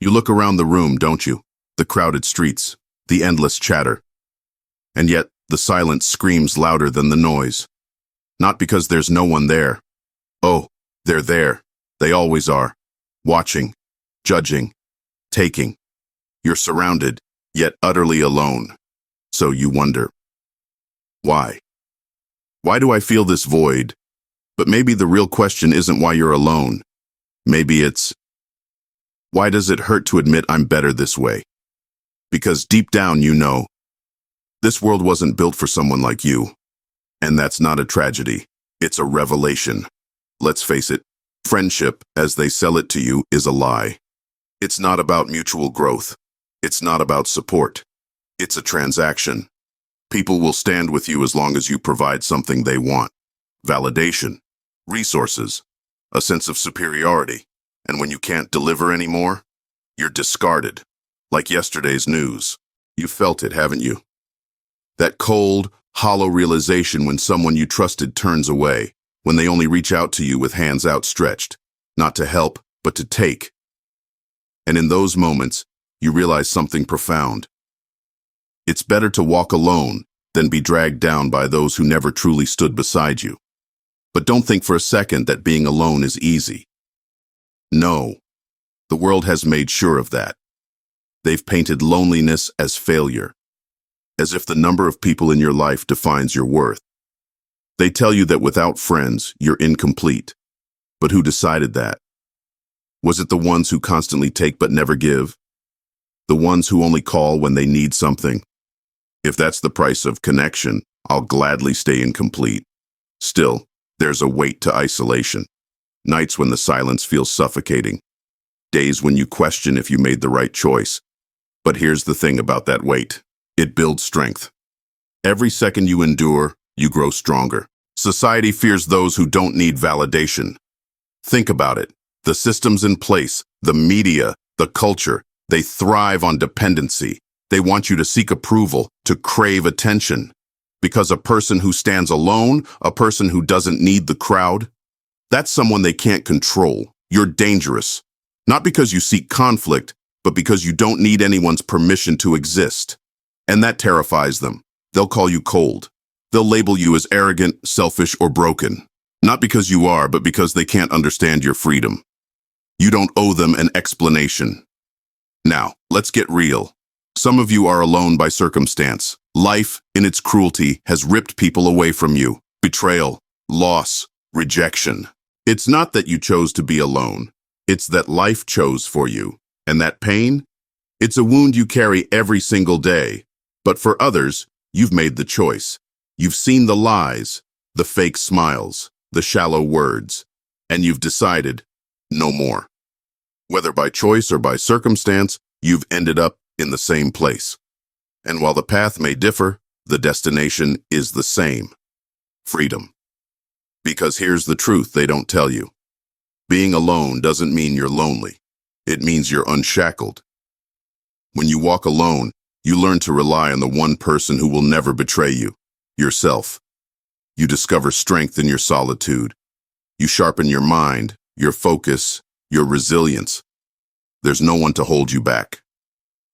You look around the room, don't you? The crowded streets, the endless chatter. And yet, the silence screams louder than the noise. Not because there's no one there. Oh, they're there. They always are. Watching, judging, taking. You're surrounded, yet utterly alone. So you wonder, why? Why do I feel this void? But maybe the real question isn't why you're alone. Maybe it's, why does it hurt to admit I'm better this way? Because deep down you know, this world wasn't built for someone like you. And that's not a tragedy, it's a revelation. Let's face it, friendship, as they sell it to you, is a lie. It's not about mutual growth. It's not about support. It's a transaction. People will stand with you as long as you provide something they want. Validation, resources, a sense of superiority. And when you can't deliver anymore, you're discarded. Like yesterday's news. You felt it, haven't you? That cold, hollow realization when someone you trusted turns away, when they only reach out to you with hands outstretched, not to help, but to take. And in those moments, you realize something profound. It's better to walk alone than be dragged down by those who never truly stood beside you. But don't think for a second that being alone is easy. No, the world has made sure of that. They've painted loneliness as failure, as if the number of people in your life defines your worth. They tell you that without friends, you're incomplete. But who decided that? Was it the ones who constantly take but never give? The ones who only call when they need something? If that's the price of connection, I'll gladly stay incomplete. Still, there's a weight to isolation. Nights when the silence feels suffocating. Days when you question if you made the right choice. But here's the thing about that weight. It builds strength. Every second you endure, you grow stronger. Society fears those who don't need validation. Think about it. The systems in place, the media, the culture, they thrive on dependency. They want you to seek approval, to crave attention. Because a person who stands alone, a person who doesn't need the crowd, that's someone they can't control. You're dangerous. Not because you seek conflict, but because you don't need anyone's permission to exist. And that terrifies them. They'll call you cold. They'll label you as arrogant, selfish, or broken. Not because you are, but because they can't understand your freedom. You don't owe them an explanation. Now, let's get real. Some of you are alone by circumstance. Life, in its cruelty, has ripped people away from you. Betrayal, loss, rejection. It's not that you chose to be alone. It's that life chose for you. And that pain? It's a wound you carry every single day. But for others, you've made the choice. You've seen the lies, the fake smiles, the shallow words, and you've decided, no more. Whether by choice or by circumstance, you've ended up in the same place. And while the path may differ, the destination is the same. Freedom. Because here's the truth they don't tell you. Being alone doesn't mean you're lonely. It means you're unshackled. When you walk alone, you learn to rely on the one person who will never betray you, yourself. You discover strength in your solitude. You sharpen your mind, your focus, your resilience. There's no one to hold you back.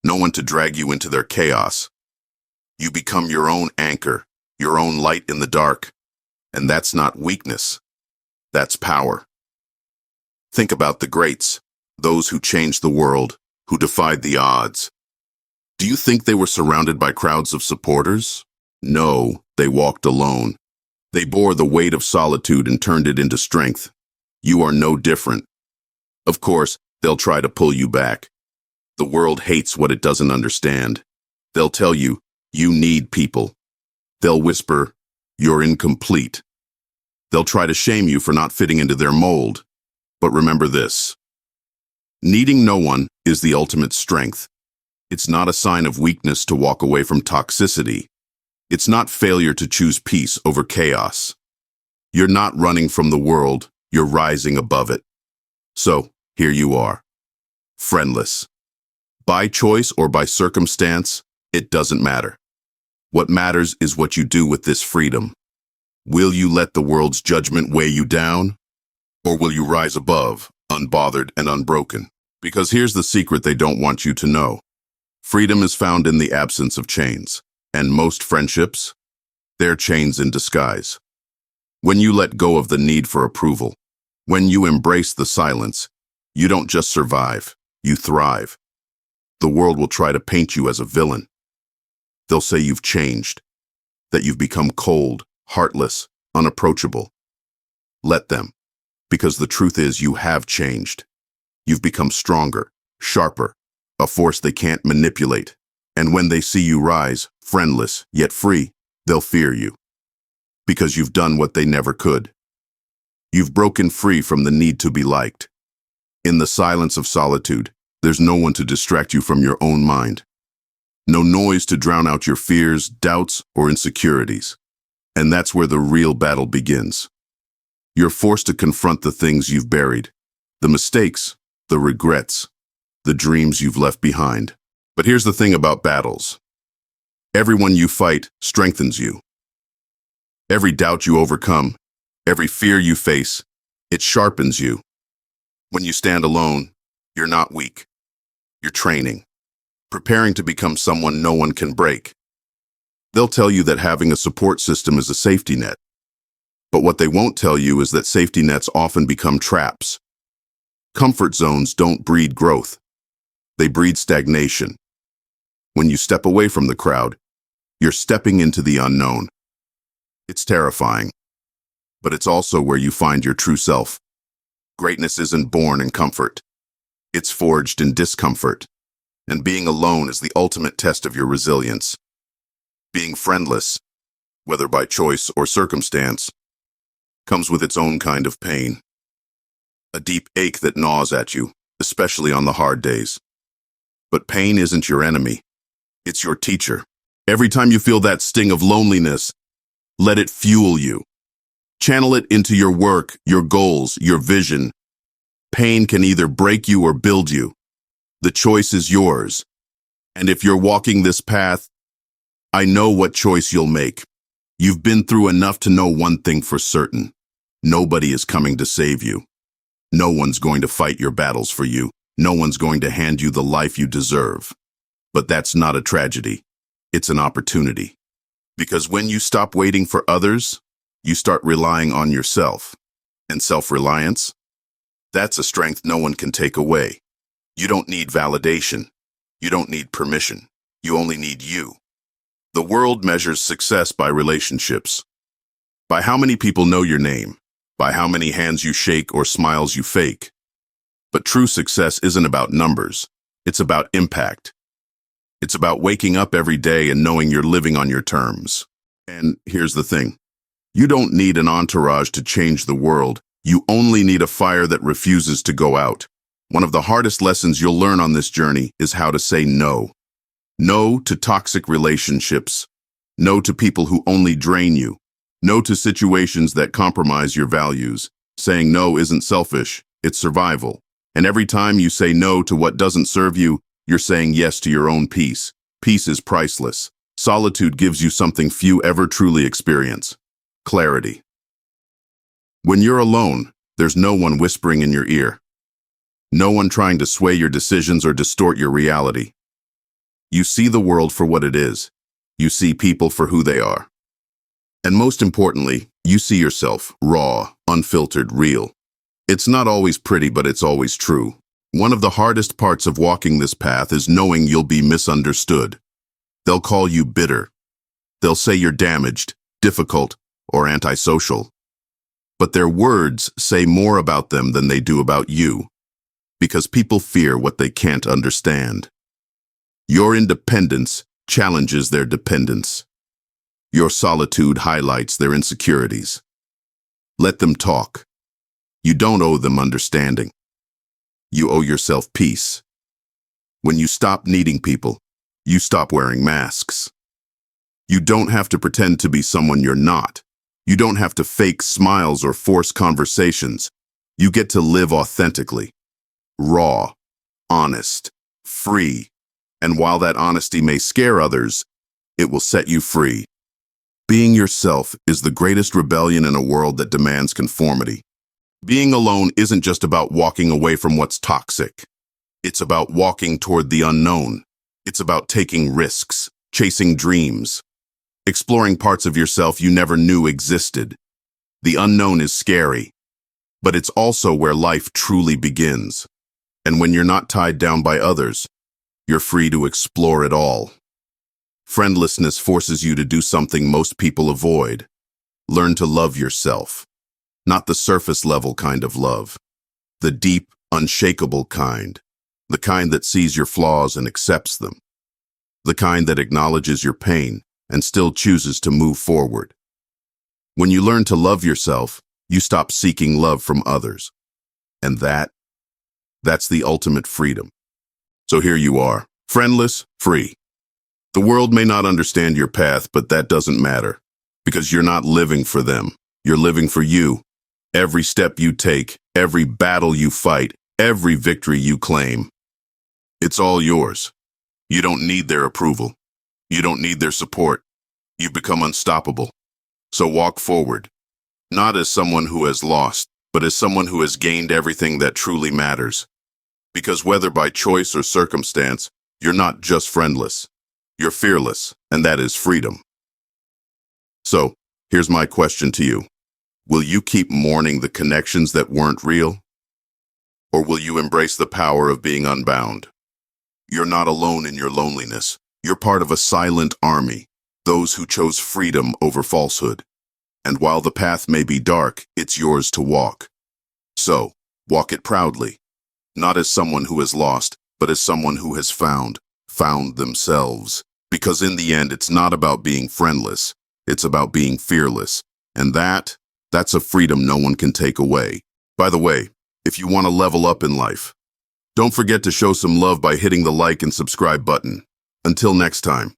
No one to drag you into their chaos. You become your own anchor, your own light in the dark. And that's not weakness. That's power. Think about the greats, those who changed the world, who defied the odds. Do you think they were surrounded by crowds of supporters? No, they walked alone. They bore the weight of solitude and turned it into strength. You are no different. Of course, they'll try to pull you back. The world hates what it doesn't understand. They'll tell you, you need people. They'll whisper, you're incomplete. They'll try to shame you for not fitting into their mold. But remember this. Needing no one is the ultimate strength. It's not a sign of weakness to walk away from toxicity. It's not failure to choose peace over chaos. You're not running from the world, you're rising above it. So, here you are. Friendless. By choice or by circumstance, it doesn't matter. What matters is what you do with this freedom. Will you let the world's judgment weigh you down? Or will you rise above, unbothered and unbroken? Because here's the secret they don't want you to know. Freedom is found in the absence of chains. And most friendships, they're chains in disguise. When you let go of the need for approval, when you embrace the silence, you don't just survive, you thrive. The world will try to paint you as a villain. They'll say you've changed, that you've become cold, heartless, unapproachable. Let them, because the truth is you have changed. You've become stronger, sharper, a force they can't manipulate. And when they see you rise, friendless, yet free, they'll fear you. Because you've done what they never could. You've broken free from the need to be liked. In the silence of solitude, there's no one to distract you from your own mind. No noise to drown out your fears, doubts, or insecurities. And that's where the real battle begins. You're forced to confront the things you've buried, the mistakes, the regrets, the dreams you've left behind. But here's the thing about battles. Everyone you fight strengthens you. Every doubt you overcome, every fear you face, it sharpens you. When you stand alone, you're not weak. You're training, preparing to become someone no one can break. They'll tell you that having a support system is a safety net. But what they won't tell you is that safety nets often become traps. Comfort zones don't breed growth. They breed stagnation. When you step away from the crowd, you're stepping into the unknown. It's terrifying, but it's also where you find your true self. Greatness isn't born in comfort. It's forged in discomfort. And being alone is the ultimate test of your resilience. Being friendless, whether by choice or circumstance, comes with its own kind of pain. A deep ache that gnaws at you, especially on the hard days. But pain isn't your enemy. It's your teacher. Every time you feel that sting of loneliness, let it fuel you. Channel it into your work, your goals, your vision. Pain can either break you or build you. The choice is yours. And if you're walking this path, I know what choice you'll make. You've been through enough to know one thing for certain. Nobody is coming to save you. No one's going to fight your battles for you. No one's going to hand you the life you deserve. But that's not a tragedy. It's an opportunity. Because when you stop waiting for others, you start relying on yourself. And self-reliance? That's a strength no one can take away. You don't need validation. You don't need permission. You only need you. The world measures success by relationships. By how many people know your name. By how many hands you shake or smiles you fake. But true success isn't about numbers. It's about impact. It's about waking up every day and knowing you're living on your terms. And here's the thing. You don't need an entourage to change the world. You only need a fire that refuses to go out. One of the hardest lessons you'll learn on this journey is how to say no. No to toxic relationships. No to people who only drain you. No to situations that compromise your values. Saying no isn't selfish, it's survival. And every time you say no to what doesn't serve you, you're saying yes to your own peace. Peace is priceless. Solitude gives you something few ever truly experience. Clarity. When you're alone, there's no one whispering in your ear. No one trying to sway your decisions or distort your reality. You see the world for what it is. You see people for who they are. And most importantly, you see yourself, raw, unfiltered, real. It's not always pretty, but it's always true. One of the hardest parts of walking this path is knowing you'll be misunderstood. They'll call you bitter. They'll say you're damaged, difficult, or antisocial. But their words say more about them than they do about you, because people fear what they can't understand. Your independence challenges their dependence. Your solitude highlights their insecurities. Let them talk. You don't owe them understanding. You owe yourself peace. When you stop needing people, you stop wearing masks. You don't have to pretend to be someone you're not. You don't have to fake smiles or force conversations. You get to live authentically, raw, honest, free. And while that honesty may scare others, it will set you free. Being yourself is the greatest rebellion in a world that demands conformity. Being alone isn't just about walking away from what's toxic. It's about walking toward the unknown. It's about taking risks, chasing dreams, exploring parts of yourself you never knew existed. The unknown is scary, but it's also where life truly begins. And when you're not tied down by others, you're free to explore it all. Friendlessness forces you to do something most people avoid. Learn to love yourself. Not the surface level kind of love. The deep, unshakable kind. The kind that sees your flaws and accepts them. The kind that acknowledges your pain and still chooses to move forward. When you learn to love yourself, you stop seeking love from others. And that's the ultimate freedom. So here you are, friendless, free. The world may not understand your path, but that doesn't matter, because you're not living for them. You're living for you. Every step you take, every battle you fight, every victory you claim, it's all yours. You don't need their approval. You don't need their support. You've become unstoppable. So walk forward, not as someone who has lost, but as someone who has gained everything that truly matters. Because whether by choice or circumstance, you're not just friendless. You're fearless, and that is freedom. So, here's my question to you. Will you keep mourning the connections that weren't real? Or will you embrace the power of being unbound? You're not alone in your loneliness. You're part of a silent army, those who chose freedom over falsehood. And while the path may be dark, it's yours to walk. So, walk it proudly, not as someone who has lost, but as someone who has found themselves. Because in the end, it's not about being friendless, it's about being fearless. And that's a freedom no one can take away. By the way, if you want to level up in life, don't forget to show some love by hitting the like and subscribe button. Until next time.